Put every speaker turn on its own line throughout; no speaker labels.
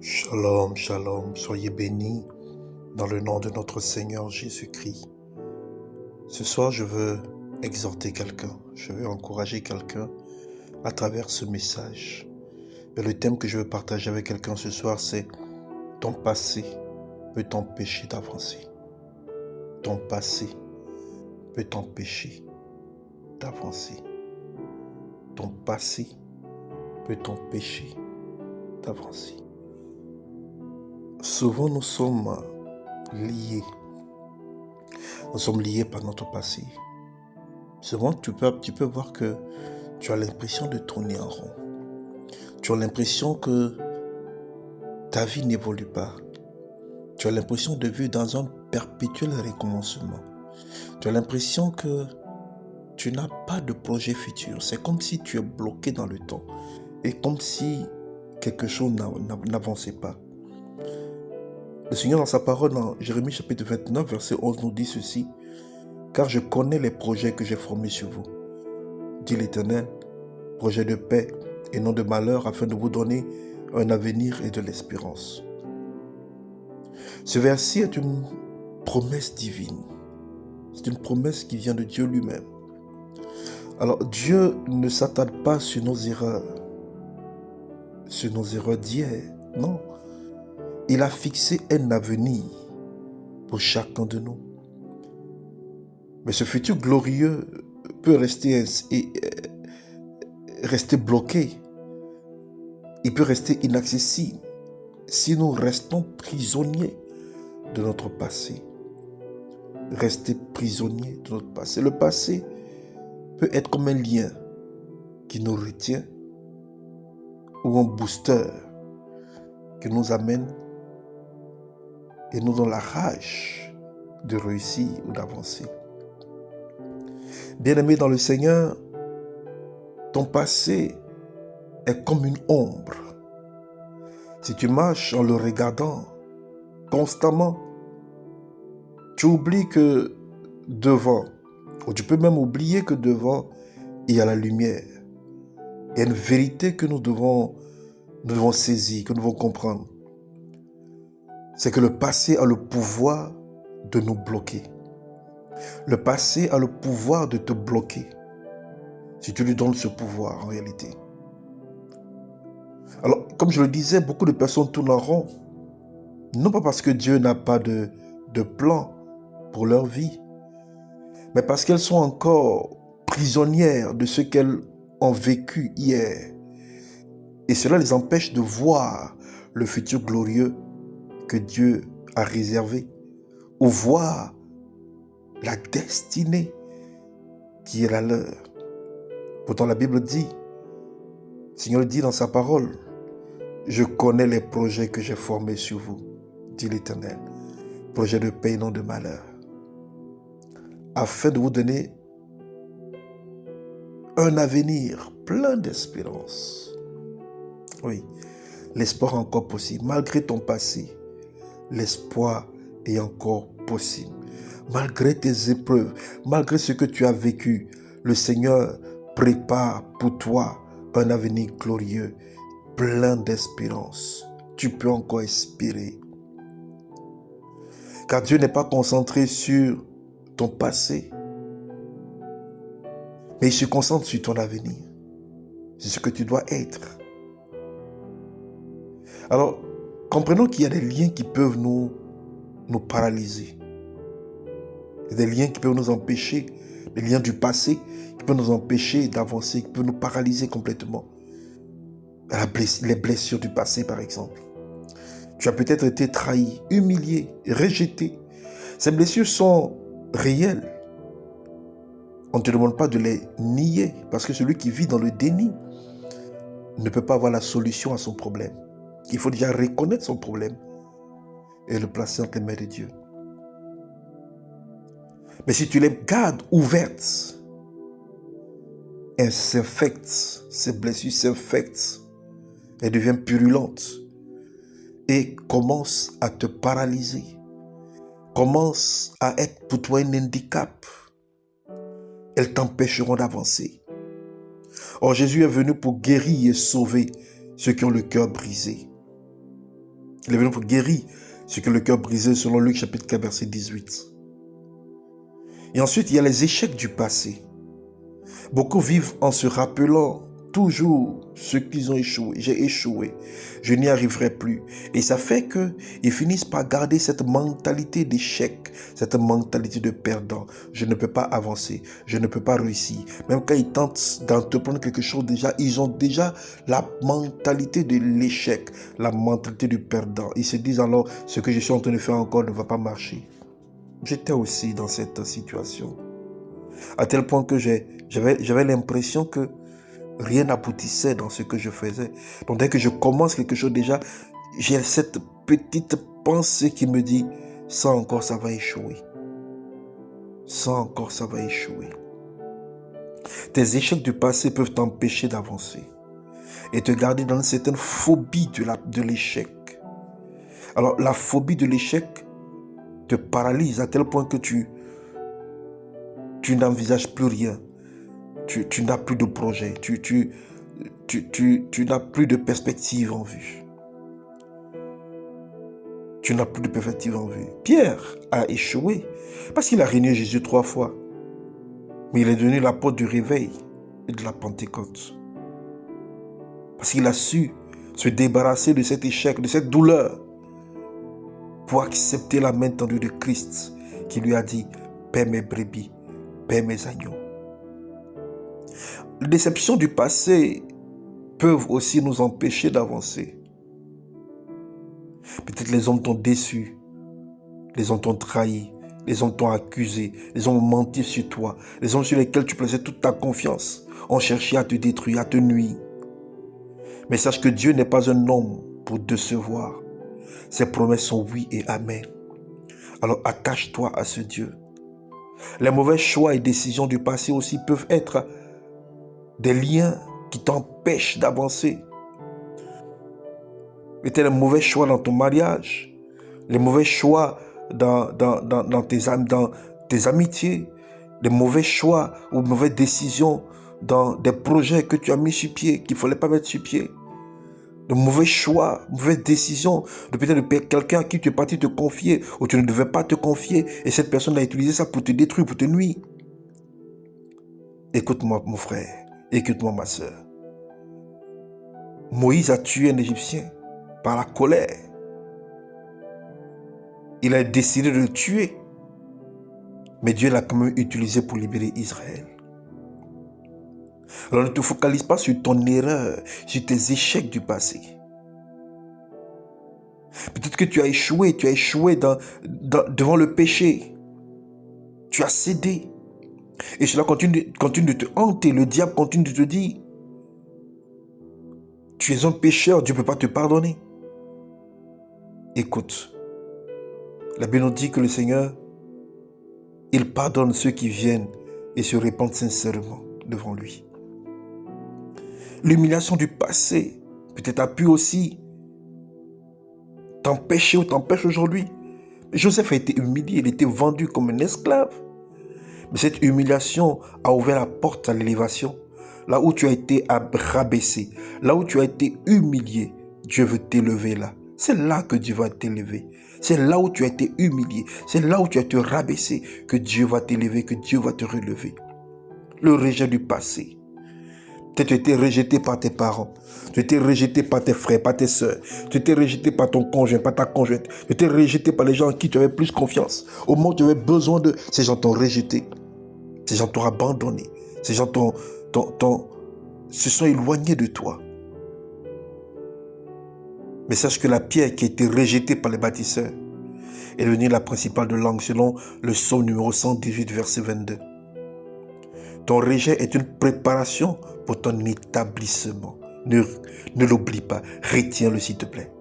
Shalom, shalom, soyez bénis dans le nom de notre Seigneur Jésus-Christ. Ce soir, je veux exhorter quelqu'un, je veux encourager quelqu'un à travers ce message. Et le thème que je veux partager avec quelqu'un ce soir, c'est ton passé peut t'empêcher d'avancer. Ton passé peut t'empêcher d'avancer. Ton passé peut t'empêcher d'avancer. Souvent, nous sommes liés. Nous sommes liés par notre passé. Souvent, tu peux voir que tu as l'impression de tourner en rond. Tu as l'impression que ta vie n'évolue pas. Tu as l'impression de vivre dans un perpétuel recommencement. Tu as l'impression que tu n'as pas de projet futur. C'est comme si tu es bloqué dans le temps. Et comme si quelque chose n'avançait pas. Le Seigneur, dans sa parole, dans Jérémie chapitre 29, verset 11, nous dit ceci. « Car je connais les projets que j'ai formés sur vous, dit l'Éternel, projets de paix et non de malheur, afin de vous donner un avenir et de l'espérance. » Ce verset est une promesse divine. C'est une promesse qui vient de Dieu lui-même. Alors, Dieu ne s'attarde pas sur nos erreurs d'hier, non. Il a fixé un avenir pour chacun de nous. Mais ce futur glorieux peut rester bloqué. Il peut rester inaccessible si nous restons prisonniers de notre passé. Rester prisonniers de notre passé. Le passé peut être comme un lien qui nous retient ou un booster qui nous amène et nous donne la rage de réussir ou d'avancer. Bien-aimé dans le Seigneur, ton passé est comme une ombre. Si tu marches en le regardant constamment, tu oublies que devant, ou tu peux même oublier que devant, il y a la lumière. Il y a une vérité que nous devons saisir, que nous devons comprendre. C'est que le passé a le pouvoir de nous bloquer. Le passé a le pouvoir de te bloquer. Si tu lui donnes ce pouvoir en réalité. Alors, comme je le disais, beaucoup de personnes tournent en rond. Non pas parce que Dieu n'a pas de plan pour leur vie, mais parce qu'elles sont encore prisonnières de ce qu'elles ont vécu hier. Et cela les empêche de voir le futur glorieux que Dieu a réservé, ou voir la destinée qui est la leur. Pourtant la Bible dit, le Seigneur dit dans sa parole, « Je connais les projets que j'ai formés sur vous, dit l'Éternel, projets de paix et non de malheur, afin de vous donner un avenir plein d'espérance. » Oui, l'espoir est encore possible. Malgré ton passé, l'espoir est encore possible. Malgré tes épreuves, malgré ce que tu as vécu, le Seigneur prépare pour toi un avenir glorieux, plein d'espérance. Tu peux encore espérer. Car Dieu n'est pas concentré sur ton passé, mais il se concentre sur ton avenir. C'est ce que tu dois être. Alors, comprenons qu'il y a des liens qui peuvent nous paralyser. Il y a des liens qui peuvent nous empêcher, des liens du passé qui peuvent nous empêcher d'avancer, qui peuvent nous paralyser complètement. Les blessures du passé, par exemple. Tu as peut-être été trahi, humilié, rejeté. Ces blessures sont réelles. On ne te demande pas de les nier, parce que celui qui vit dans le déni ne peut pas avoir la solution à son problème. Il faut déjà reconnaître son problème et le placer entre les mains de Dieu. Mais si tu les gardes ouvertes, elles s'infectent, ces blessures s'infectent, elles deviennent purulentes et commencent à te paralyser, commencent à être pour toi un handicap. Elles t'empêcheront d'avancer. Or, Jésus est venu pour guérir et sauver ceux qui ont le cœur brisé. Il est venu pour guérir ce que le cœur brisé, selon Luc chapitre 4, verset 18. Et ensuite, il y a les échecs du passé. Beaucoup vivent en se rappelant toujours ce qu'ils ont échoué. J'ai échoué, je n'y arriverai plus. Et ça fait qu'ils finissent par garder cette mentalité d'échec, cette mentalité de perdant. Je ne peux pas avancer, je ne peux pas réussir. Même quand ils tentent d'entreprendre quelque chose, déjà, ils ont déjà la mentalité de l'échec, la mentalité du perdant. Ils se disent alors, ce que je suis en train de faire encore ne va pas marcher. J'étais aussi dans cette situation. À tel point que j'avais l'impression que rien n'aboutissait dans ce que je faisais. Donc dès que je commence quelque chose déjà, j'ai cette petite pensée qui me dit, ça encore ça va échouer. Ça encore ça va échouer. Tes échecs du passé peuvent t'empêcher d'avancer et te garder dans une certaine phobie de l'échec. Alors la phobie de l'échec te paralyse à tel point que tu n'envisages plus rien. Tu n'as plus de projet. Tu n'as plus de perspective en vue. Tu n'as plus de perspective en vue. Pierre a échoué parce qu'il a renié Jésus 3 fois. Mais il est devenu l'apôtre du réveil et de la Pentecôte. Parce qu'il a su se débarrasser de cet échec, de cette douleur, pour accepter la main tendue de Christ qui lui a dit, paie mes brebis, paie mes agneaux. Les déceptions du passé peuvent aussi nous empêcher d'avancer. Peut-être les hommes t'ont déçu, les hommes t'ont trahi, les hommes t'ont accusé, les hommes ont menti sur toi, les hommes sur lesquels tu plaçais toute ta confiance ont cherché à te détruire, à te nuire. Mais sache que Dieu n'est pas un homme pour décevoir. Ses promesses sont oui et amen. Alors attache-toi à ce Dieu. Les mauvais choix et décisions du passé aussi peuvent être des liens qui t'empêchent d'avancer. Peut-être les mauvais choix dans ton mariage, les mauvais choix dans tes amitiés, les mauvais choix ou mauvaises décisions dans des projets que tu as mis sur pied, qu'il ne fallait pas mettre sur pied. De mauvais choix, mauvaises décisions, de peut-être quelqu'un à qui tu es parti te confier ou tu ne devais pas te confier et cette personne a utilisé ça pour te détruire, pour te nuire. Écoute-moi mon frère, écoute-moi ma soeur. Moïse a tué un Égyptien par la colère. Il a décidé de le tuer. Mais Dieu l'a quand même utilisé pour libérer Israël. Alors ne te focalise pas sur ton erreur, sur tes échecs du passé. Peut-être que tu as échoué devant le péché. Tu as cédé. Et cela continue de te hanter. Le diable continue de te dire, tu es un pécheur, Dieu ne peut pas te pardonner. Écoute, la Bible nous dit que le Seigneur, il pardonne ceux qui viennent et se répandent sincèrement devant lui. L'humiliation du passé peut-être a pu aussi t'empêcher ou t'empêche aujourd'hui. Joseph a été humilié, il était vendu comme un esclave. Mais cette humiliation a ouvert la porte à l'élévation. Là où tu as été rabaissé, là où tu as été humilié, Dieu veut t'élever là. C'est là que Dieu va t'élever. C'est là où tu as été humilié. C'est là où tu as été rabaissé que Dieu va t'élever, que Dieu va te relever. Le rejet du passé. Peut-être tu as été rejeté par tes parents. Tu as été rejeté par tes frères, par tes soeurs. Tu as été rejeté par ton conjoint, par ta conjointe. Tu as été rejeté par les gens en qui tu avais plus confiance. Au moment où tu avais besoin d'eux, ces gens t'ont rejeté. Ces gens t'ont abandonné. Ces gens se sont éloignés de toi. Mais sache que la pierre qui a été rejetée par les bâtisseurs est devenue la principale de langue selon le psaume numéro 118, verset 22. Ton rejet est une préparation pour ton établissement. Ne l'oublie pas. Retiens-le s'il te plaît.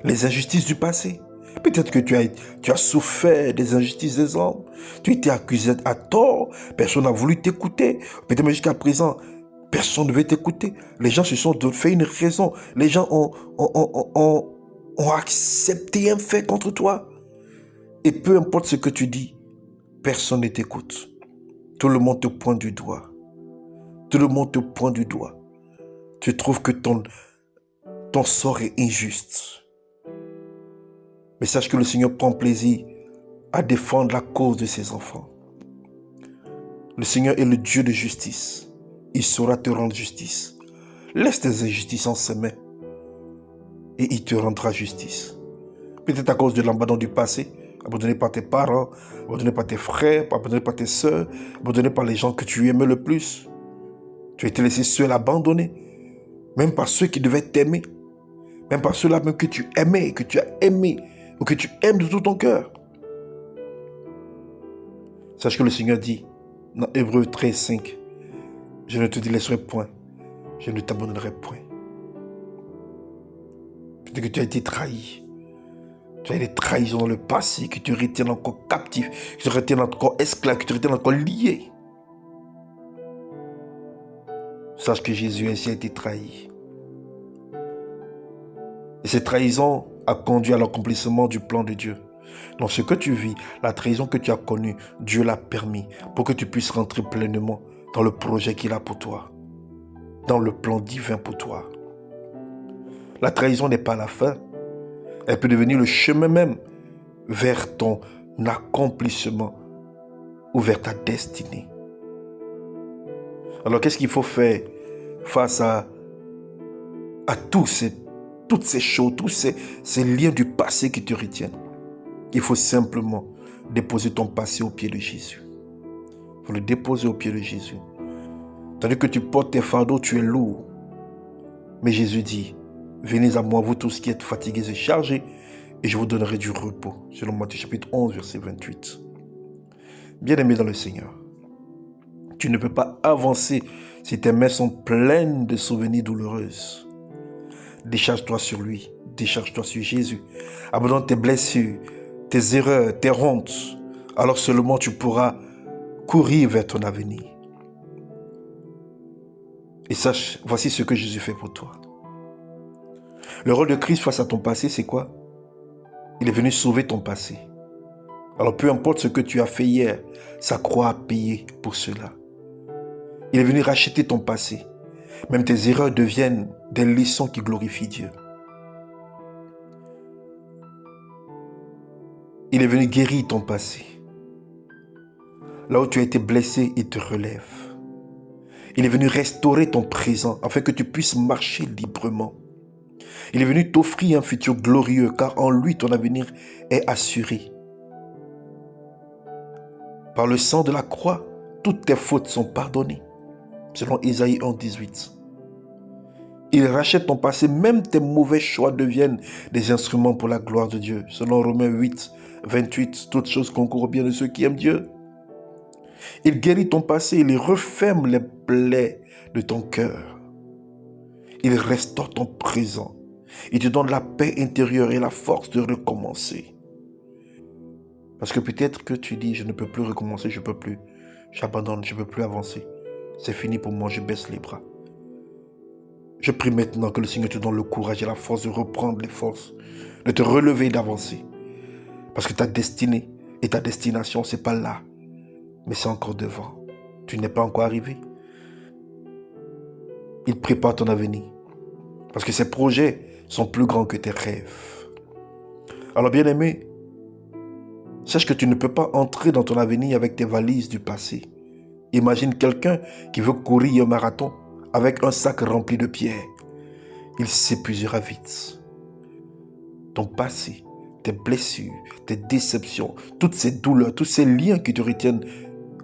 Les injustices du passé. Peut-être que tu as souffert des injustices des hommes. Tu as été accusé à tort. Personne n'a voulu t'écouter. Peut-être même jusqu'à présent, personne ne veut t'écouter. Les gens se sont fait une raison. Les gens ont accepté un fait contre toi. Et peu importe ce que tu dis, personne ne t'écoute. Tout le monde te pointe du doigt. Tout le monde te pointe du doigt. Tu trouves que ton ton sort est injuste. Mais sache que le Seigneur prend plaisir à défendre la cause de ses enfants. Le Seigneur est le Dieu de justice. Il saura te rendre justice. Laisse tes injustices en ses mains et il te rendra justice. Peut-être à cause de l'abandon du passé, abandonné par tes parents, abandonné par tes frères, abandonné par tes soeurs, abandonné par les gens que tu aimais le plus. Tu as été laissé seul, abandonné, même par ceux qui devaient t'aimer, même par ceux-là même que tu aimais, que tu as aimé, ou que tu aimes de tout ton cœur. Sache que le Seigneur dit, dans Hébreux 13, 5, je ne te délaisserai point, je ne t'abandonnerai point. Peut-être que tu as été trahi. Tu as des trahisons dans le passé qui te retiennent encore captif, qui te retiennent encore esclave, qui te retiennent encore lié. Sache que Jésus ainsi a été trahi. Et cette trahison a conduit à l'accomplissement du plan de Dieu. Dans ce que tu vis, la trahison que tu as connue, Dieu l'a permis pour que tu puisses rentrer pleinement dans le projet qu'il a pour toi, dans le plan divin pour toi. La trahison n'est pas la fin. Elle peut devenir le chemin même vers ton accomplissement ou vers ta destinée. Alors qu'est-ce qu'il faut faire face à toutes ces choses, tous ces liens du passé qui te retiennent? Il faut simplement déposer ton passé au pied de Jésus. Il faut le déposer au pied de Jésus. Tandis que tu portes tes fardeaux, tu es lourd. Mais Jésus dit, venez à moi, vous tous qui êtes fatigués et chargés, et je vous donnerai du repos. Selon Matthieu chapitre 11, verset 28. Bien-aimé dans le Seigneur, tu ne peux pas avancer si tes mains sont pleines de souvenirs douloureux. Décharge-toi sur lui, décharge-toi sur Jésus. Abandonne tes blessures, tes erreurs, tes hontes. Alors seulement tu pourras courir vers ton avenir. Et sache, voici ce que Jésus fait pour toi. Le rôle de Christ face à ton passé, c'est quoi? Il est venu sauver ton passé. Alors peu importe ce que tu as fait hier, sa croix a payé pour cela. Il est venu racheter ton passé. Même tes erreurs deviennent des leçons qui glorifient Dieu. Il est venu guérir ton passé. Là où tu as été blessé, il te relève. Il est venu restaurer ton présent afin que tu puisses marcher librement. Il est venu t'offrir un futur glorieux car en lui ton avenir est assuré. Par le sang de la croix, toutes tes fautes sont pardonnées. Selon Ésaïe 1,18. Il rachète ton passé, même tes mauvais choix deviennent des instruments pour la gloire de Dieu. Selon Romains 8, 28, toutes choses concourent au bien de ceux qui aiment Dieu. Il guérit ton passé, il referme les plaies de ton cœur. Il restaure ton présent. Il te donne la paix intérieure et la force de recommencer. Parce que peut-être que tu dis, je ne peux plus recommencer, je ne peux plus. J'abandonne, je ne peux plus avancer. C'est fini pour moi, je baisse les bras. Je prie maintenant que le Seigneur te donne le courage et la force de reprendre les forces, de te relever et d'avancer. Parce que ta destinée et ta destination, ce n'est pas là, mais c'est encore devant. Tu n'es pas encore arrivé. Il prépare ton avenir. Parce que ses projets sont plus grands que tes rêves. Alors bien-aimé, sache que tu ne peux pas entrer dans ton avenir avec tes valises du passé. Imagine quelqu'un qui veut courir un marathon avec un sac rempli de pierres. Il s'épuisera vite. Ton passé, tes blessures, tes déceptions, toutes ces douleurs, tous ces liens qui te retiennent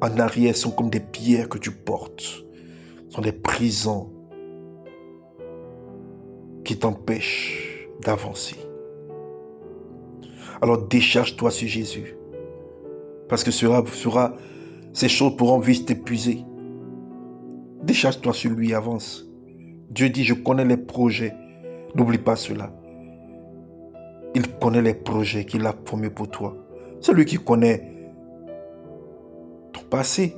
en arrière sont comme des pierres que tu portes. Sont des prisons qui t'empêchent d'avancer. Alors décharge-toi sur Jésus. Parce que ces choses pourront vite t'épuiser. Décharge-toi sur lui, avance. Dieu dit, je connais les projets. N'oublie pas cela. Il connaît les projets qu'il a formés pour toi. C'est lui qui connaît ton passé.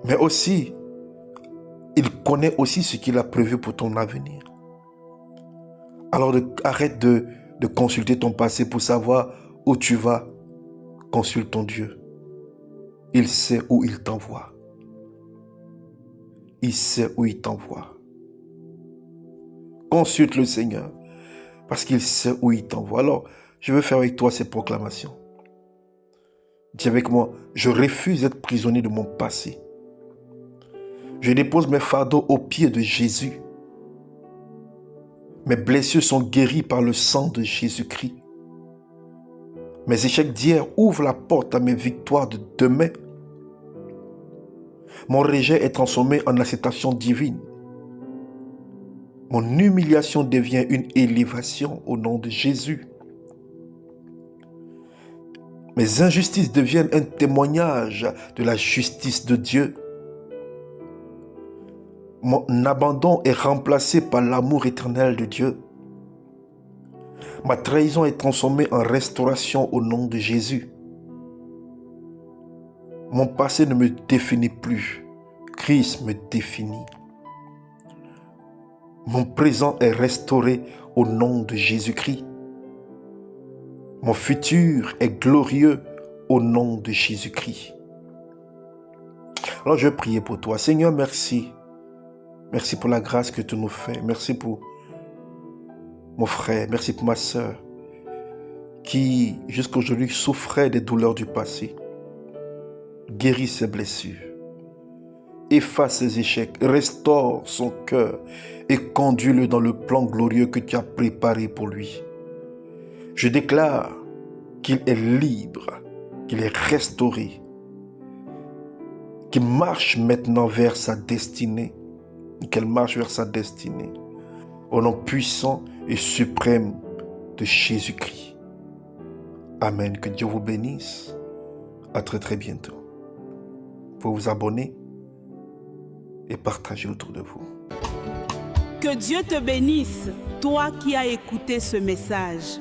Mais aussi, il connaît aussi ce qu'il a prévu pour ton avenir. Alors arrête de consulter ton passé pour savoir où tu vas. Consulte ton Dieu. Il sait où il t'envoie. il sait où il t'envoie. Consulte le Seigneur parce qu'il sait où il t'envoie. Alors, je veux faire avec toi ces proclamations. Dis avec moi, je refuse d'être prisonnier de mon passé. Je dépose mes fardeaux aux pieds de Jésus. Mes blessures sont guéries par le sang de Jésus-Christ. Mes échecs d'hier ouvrent la porte à mes victoires de demain. Mon rejet est transformé en acceptation divine. Mon humiliation devient une élévation au nom de Jésus. Mes injustices deviennent un témoignage de la justice de Dieu. Mon abandon est remplacé par l'amour éternel de Dieu. Ma trahison est transformée en restauration au nom de Jésus. Mon passé ne me définit plus. Christ me définit. Mon présent est restauré au nom de Jésus-Christ. Mon futur est glorieux au nom de Jésus-Christ. Alors je vais prier pour toi. Seigneur, merci. Merci pour la grâce que tu nous fais. Merci pour mon frère. Merci pour ma sœur qui jusqu'à aujourd'hui souffrait des douleurs du passé. Guéris ses blessures. Efface ses échecs. Restaure son cœur et conduis-le dans le plan glorieux que tu as préparé pour lui. Je déclare qu'il est libre, qu'il est restauré, qu'il marche maintenant vers sa destinée, qu'elle marche vers sa destinée, au nom puissant et suprême de Jésus-Christ. Amen. Que Dieu vous bénisse. À très très bientôt. Vous pouvez vous abonner et partager autour de vous.
Que Dieu te bénisse, toi qui as écouté ce message.